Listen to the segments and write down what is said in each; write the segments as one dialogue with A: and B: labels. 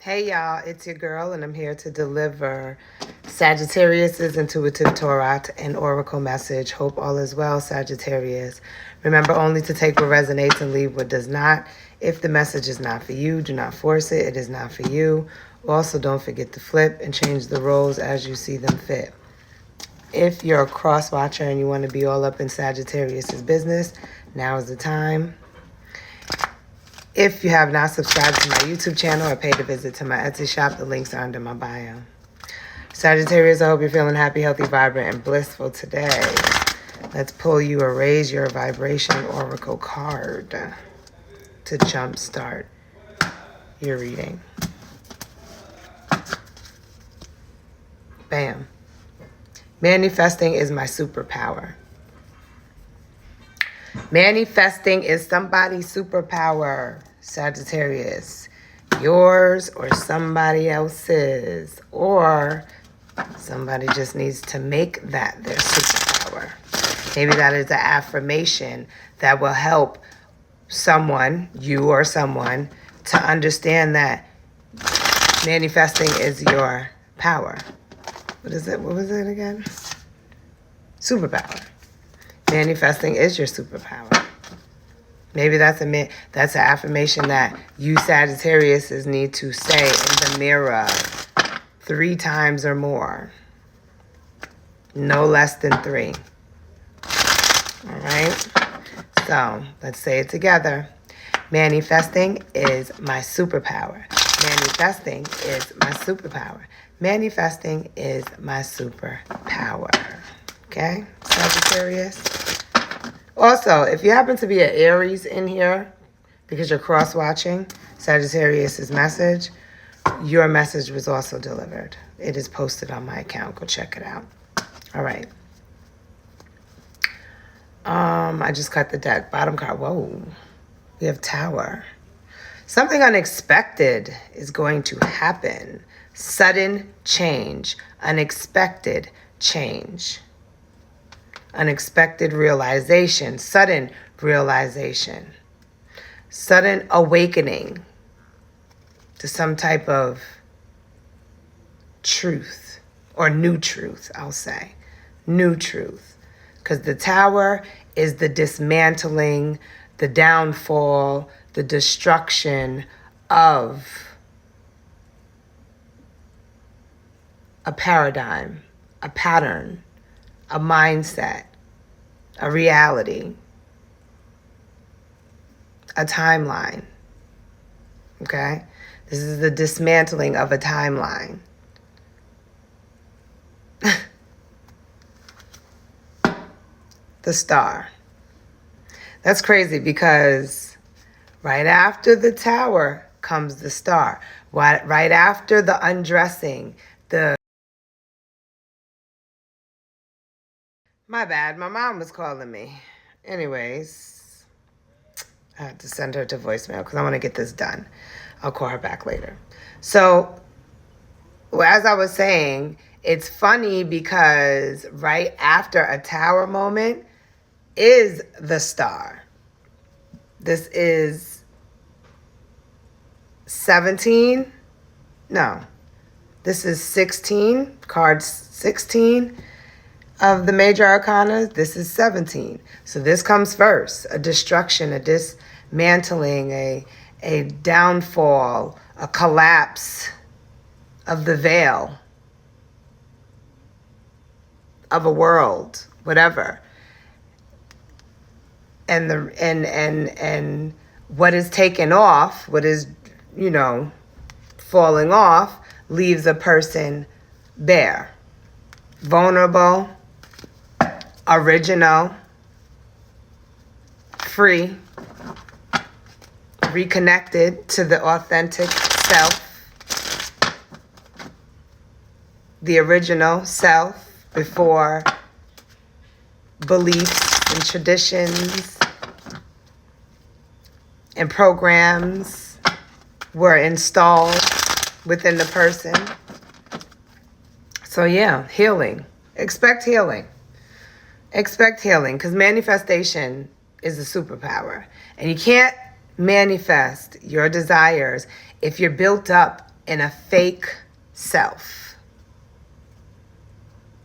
A: Hey y'all, it's your girl, and I'm here to deliver Sagittarius's intuitive Torah and oracle message. Hope all is well, Sagittarius. Remember only to take what resonates and leave what does not. If the message is not for you, do not force it. It is not for you. Also, don't forget to flip and change the roles as you see them fit. If you're a cross watcher and you want to be all up in Sagittarius's business, now is the time. If you have not subscribed to my YouTube channel or paid a visit to my Etsy shop, the links are under my bio. Sagittarius, I hope you're feeling happy, healthy, vibrant, and blissful today. Let's pull you a Raise Your Vibration Oracle card to jumpstart your reading. Bam. Manifesting is my superpower. Manifesting is somebody's superpower, Sagittarius. Yours or somebody else's. Or somebody just needs to make that their superpower. Maybe that is an affirmation that will help someone, you or someone, to understand that manifesting is your power. What is it? What was it again? Superpower. Manifesting is your superpower. Maybe that's an affirmation that you Sagittariuses need to say in the mirror 3 times or more. No less than 3. All right? So let's say it together. Manifesting is my superpower. Manifesting is my superpower. Manifesting is my superpower. Okay, Sagittarius. Also, if you happen to be an Aries in here, because you're cross-watching Sagittarius's message, your message was also delivered. It is posted on my account. Go check it out. All right. I just cut the deck. Bottom card. Whoa. We have Tower. Something unexpected is going to happen. Sudden change. Unexpected change. Unexpected realization, sudden realization, sudden awakening to some type of truth or new truth, I'll say. New truth. Because the Tower is the dismantling, the downfall, the destruction of a paradigm, a pattern, a mindset, a reality, a timeline, okay? This is the dismantling of a timeline. The Star. That's crazy because right after the Tower comes the Star. Right after the undressing, My bad. My mom was calling me. Anyways, I had to send her to voicemail because I want to get this done. I'll call her back later. So, as I was saying, it's funny because right after a Tower moment is the Star. This is 17. No, this is 16. Card 16. Of the major arcana, this is 17. So this comes first, a destruction, a dismantling, a downfall, a collapse of the veil, of a world, whatever. And what is taken off, what is, falling off, leaves a person bare, vulnerable, original, free, reconnected to the authentic self, the original self before beliefs and traditions and programs were installed within the person. So yeah, healing. Expect healing. Expect healing, because manifestation is a superpower. And you can't manifest your desires if you're built up in a fake self.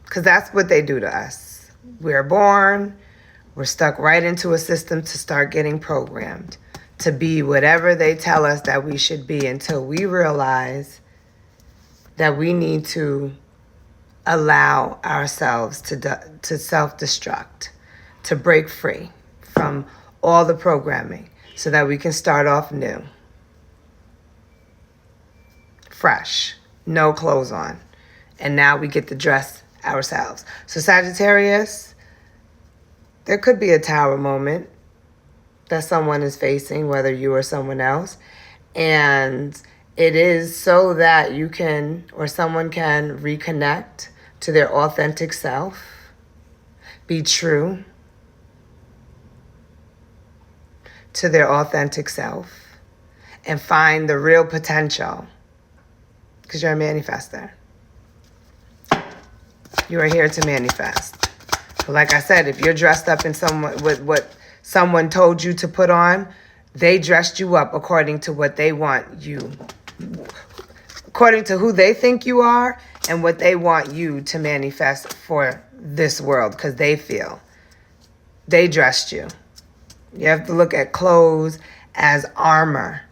A: Because that's what they do to us. We're born, we're stuck right into a system to start getting programmed to be whatever they tell us that we should be, until we realize that we need to allow ourselves to self-destruct, to break free from all the programming so that we can start off new, fresh, no clothes on. And now we get to dress ourselves. So Sagittarius, there could be a tower moment that someone is facing, whether you or someone else. And it is so that you can, or someone can, reconnect to their authentic self, be true to their authentic self, and find the real potential. Because you're a manifester. You are here to manifest. But like I said, if you're dressed up in with what someone told you to put on, they dressed you up according to what they want you, according to who they think you are and what they want you to manifest for this world, because they feel they dressed you. You have to look at clothes as armor.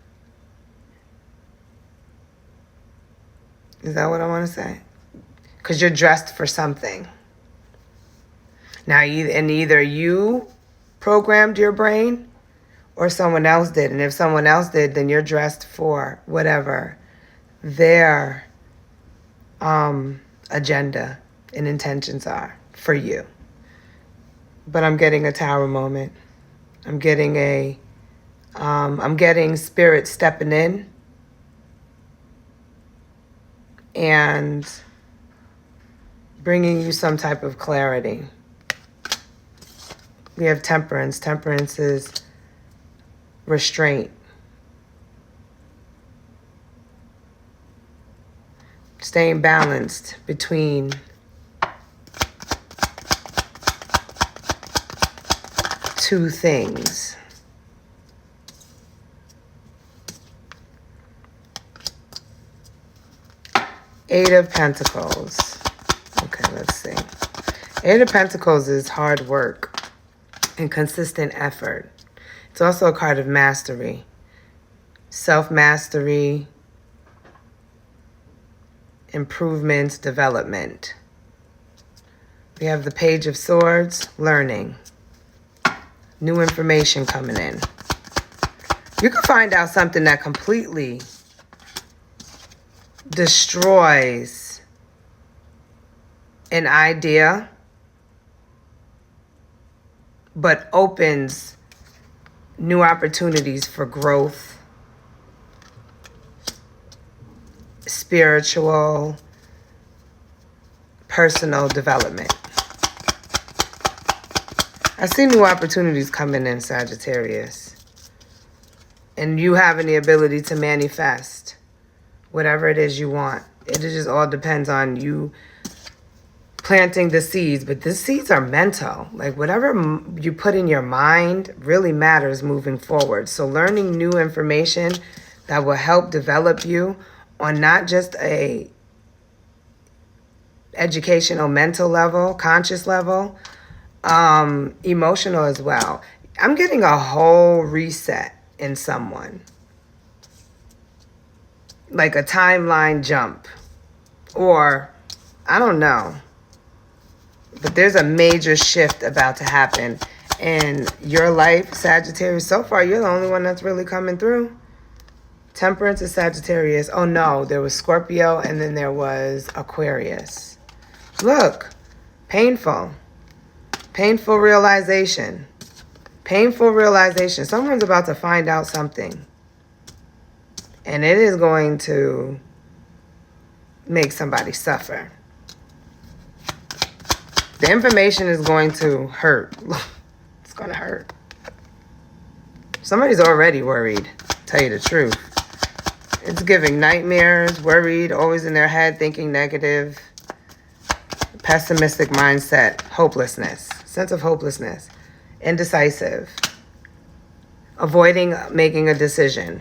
A: Is that what I want to say? Because you're dressed for something. Now, either you programmed your brain or someone else did. And if someone else did, then you're dressed for whatever their agenda and intentions are for you. But I'm getting a tower moment. I'm getting I'm getting spirit stepping in and bringing you some type of clarity. We have temperance. Temperance is restraint. Staying balanced between two things. Eight of Pentacles. Okay, let's see. Eight of Pentacles is hard work and consistent effort. It's also a card of mastery, self-mastery, improvement, development. We have the Page of Swords, learning. New information coming in. You can find out something that completely destroys an idea, but opens new opportunities for growth, spiritual, personal development. I see new opportunities coming in, Sagittarius. And you having the ability to manifest whatever it is you want. It just all depends on you planting the seeds. But the seeds are mental. Like whatever you put in your mind really matters moving forward. So learning new information that will help develop you on not just a educational, mental level, conscious level, emotional as well. I'm getting a whole reset in someone. Like a timeline jump. Or, I don't know. But there's a major shift about to happen in your life, Sagittarius. So far, you're the only one that's really coming through. Temperance is Sagittarius. Oh no, there was Scorpio and then there was Aquarius. Look, painful. Painful realization. Painful realization. Someone's about to find out something. And it is going to make somebody suffer. The information is going to hurt. It's going to hurt. Somebody's already worried, to tell you the truth. It's giving nightmares, worried, always in their head, thinking negative, pessimistic mindset, hopelessness, sense of hopelessness, indecisive, avoiding making a decision.